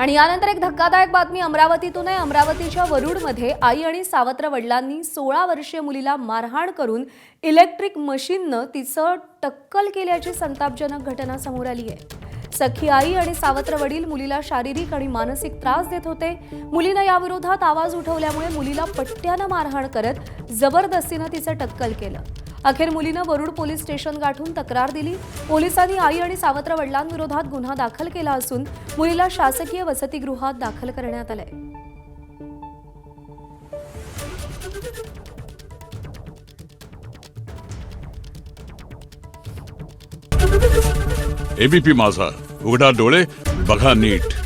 आणि यानंतर एक धक्कादायक बातमी अमरावतीतून आहे। अमरावतीच्या वरुडमध्ये आई आणि सावत्र वडिलांनी 16 वर्षीय मुलीला मारहाण करून इलेक्ट्रिक मशीननं तिचं टक्कल केल्याची संतापजनक घटना समोर आली आहे। सखी आई आणि सावत्र वडील मुलीला शारीरिक आणि मानसिक त्रास देत होते। मुलीनं याविरोधात आवाज उठवल्यामुळे मुलीला पट्ट्यानं मारहाण करत जबरदस्तीनं तिचं टक्कल केलं। अखेर मुलीनं वरुड पोलीस स्टेशन गाठून तक्रार दिली। पोलिसांनी आई आणि सावत्र वडिलांविरोधात गुन्हा दाखल केला असून मुलीला शासकीय वसतिगृहात दाखल करण्यात आलंय। एबीपी माझा, उघडा डोळे बघा नीट।